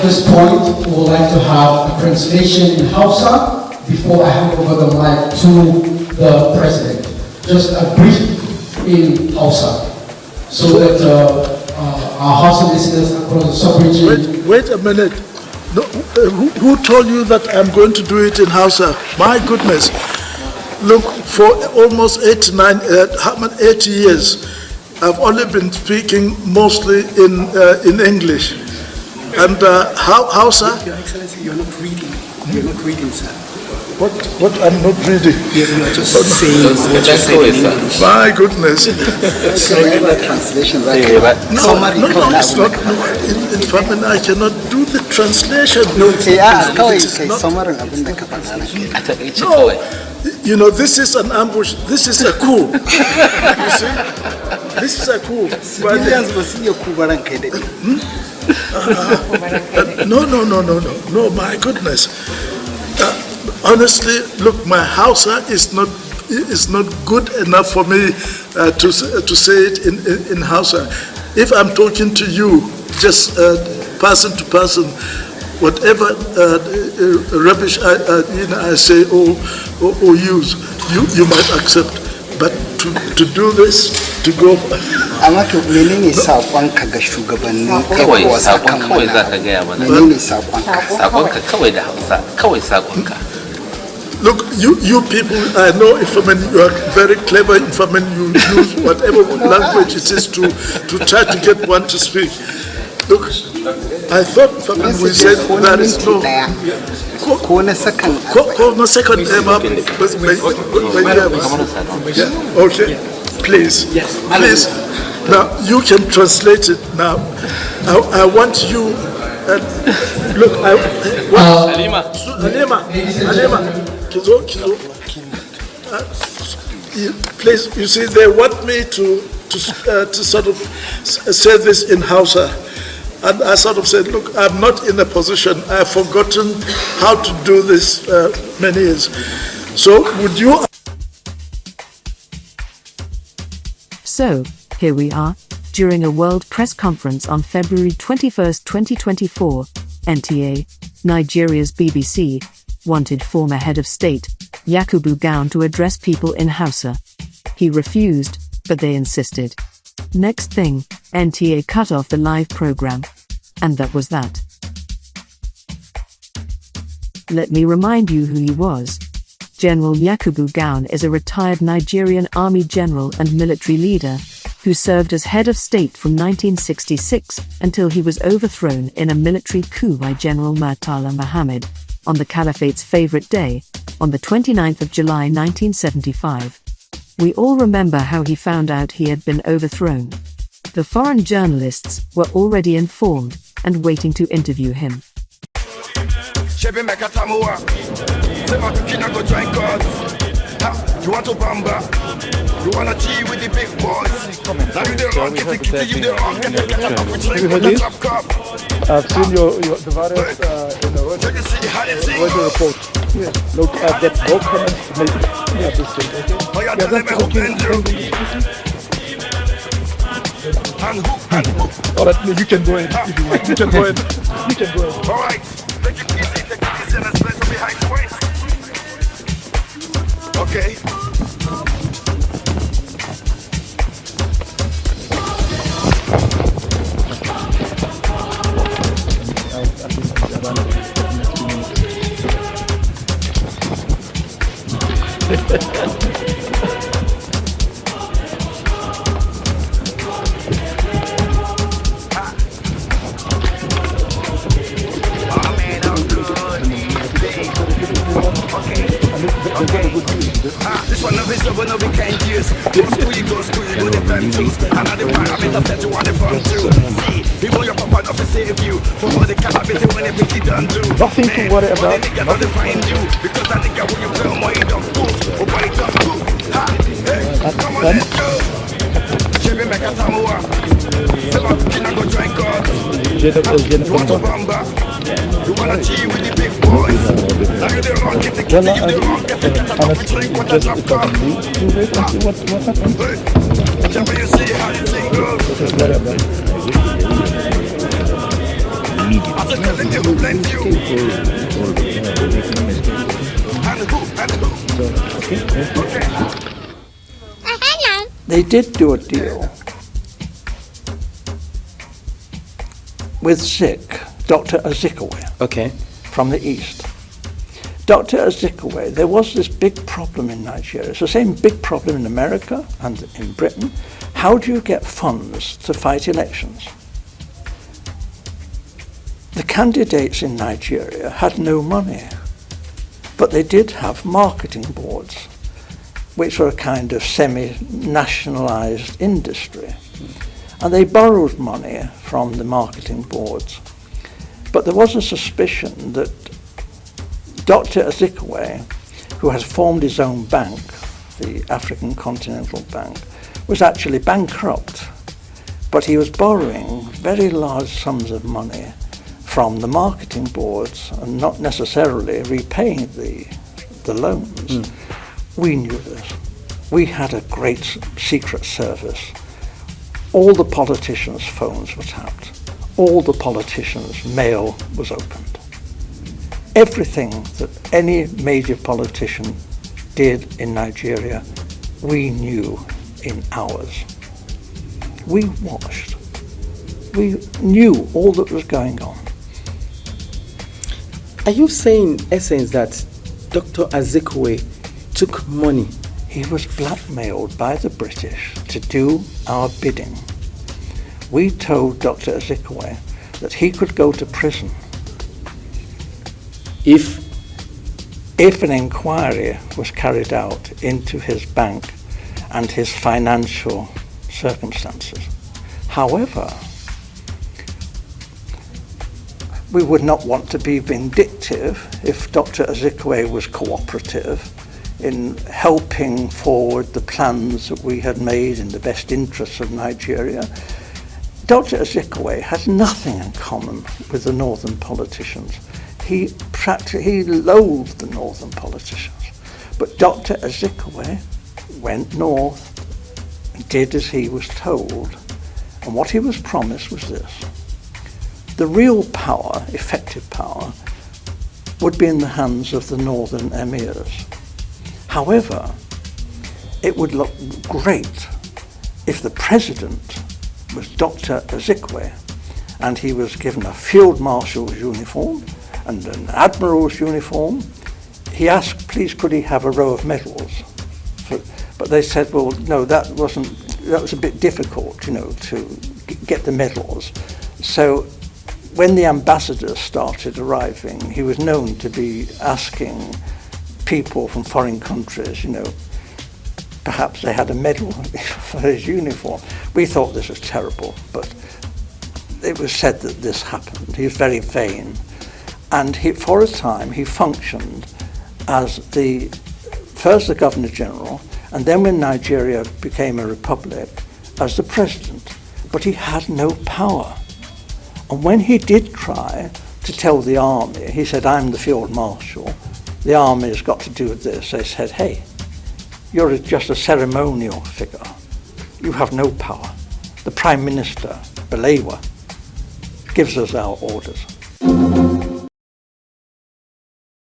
this point, we would like to have a translation in Hausa before I hand over the mic to the president. Just a brief in Hausa, so that our Hausa listeners across the sub-region. Wait a minute. No, who told you that I'm going to do it in Hausa? My goodness. Look, for almost 80 years, I've only been speaking mostly in English. And Hausa? Your Excellency, you're not reading. You're not reading, sir. What I'm not reading? You're just saying what you said in English. My goodness. Translation right No, it's not. In fact, I cannot do the translation. No, you know, this is an ambush. This is a coup. You see? This is a coup. No, my goodness. Honestly, look, my Hausa is not good enough for me to say it in Hausa. If I'm talking to you, just person to person, whatever rubbish I say or use, you might accept. But to do this, to go. Amma to menene sakonka ga shugabannin ECOWAS akan kawai za ka gaya mana. Menene sakonka? Sakonka kawai da Hausa, kawai sakonka. Look, you people, I know you are very clever you use whatever language it is to try to get one to speak. Look, I thought we said there is no... Okay, please. Please. Now, you can translate it now. I want you... look, Halima. Kizo. Please, you see, they want me to sort of say this in Hausa. And I sort of said, look, I'm not in a position, I've forgotten how to do this many years. So, would you... So, here we are, during a World Press Conference on February 21st, 2024, NTA, Nigeria's BBC, wanted former head of state, Yakubu Gowon, to address people in Hausa. He refused, but they insisted. Next thing, NTA cut off the live program. And that was that. Let me remind you who he was. General Yakubu Gowon is a retired Nigerian army general and military leader, who served as head of state from 1966 until he was overthrown in a military coup by General Murtala Muhammad, on the Caliphate's favorite day, on the 29th of July 1975. We all remember how he found out he had been overthrown. The foreign journalists were already informed and waiting to interview him. You want to bamba? You want to G with the big boys? Now you the wrong, get you the wrong, get the top cup. I've seen the various in the radio report. Yeah. Look at that both comments made. Yeah, this thing. Okay. Yeah, that's okay. All right, you can go in if you want. You can go in. You can go in. All right. Take it easy, and let's play behind the waist. Okay. This one of his love, no we can't use. Go school, you go the femmes. Another parameter set you on the front too. See, people your papa not to save you. For all the capability when everything done do. Nothing to worry about. Niggas not to find you. Because that nigga when you feel more, you don't go. Oh, boy, you don't go. Ha, hey, come on, let's go. Chevy make a tamuwa. Seba, kina go drink up. You want to bamba? You wanna cheat with the big boys? Now you're the wrong, get the kitty, you the wrong, get the drink with the top cup. What happened? Jump, you see how the thing goes. I said, tell them they will blend you. And who? Okay. They did do a deal with Dr. Azikiwe, from the East. Dr. Azikiwe, there was this big problem in Nigeria. It's the same big problem in America and in Britain. How do you get funds to fight elections? The candidates in Nigeria had no money, but they did have marketing boards, which were a kind of semi-nationalized industry. And they borrowed money from the marketing boards. But there was a suspicion that Dr. Azikiwe, who has formed his own bank, the African Continental Bank, was actually bankrupt. But he was borrowing very large sums of money from the marketing boards and not necessarily repaying the loans. We knew this. We had a great secret service. All the politicians' phones were tapped. All the politicians' mail was opened. Everything that any major politician did in Nigeria, we knew in hours. We watched. We knew all that was going on. Are you saying, in essence, that Dr. Azikiwe took money? He was blackmailed by the British to do our bidding. We told Dr. Azikiwe that he could go to prison if an inquiry was carried out into his bank and his financial circumstances. However, we would not want to be vindictive if Dr. Azikiwe was cooperative in helping forward the plans that we had made in the best interests of Nigeria. Dr. Azikiwe has nothing in common with the northern politicians. He loathed the northern politicians. But Dr. Azikiwe went north and did as he was told. And what he was promised was this. The real power, effective power, would be in the hands of the northern emirs. However, it would look great if the president was Dr. Azikiwe and he was given a field marshal's uniform and an admiral's uniform. He asked, please, could he have a row of medals? But they said, well, no, that was a bit difficult, to get the medals. So when the ambassadors started arriving, he was known to be asking people from foreign countries, perhaps they had a medal for his uniform. We thought this was terrible, but it was said that this happened. He was very vain. And for a time, he functioned as first the Governor General, and then when Nigeria became a republic, as the president. But he had no power. And when he did try to tell the army, he said, I'm the field marshal, the army has got to do with this. They said, hey, you're just a ceremonial figure. You have no power. The Prime Minister, Balewa, gives us our orders.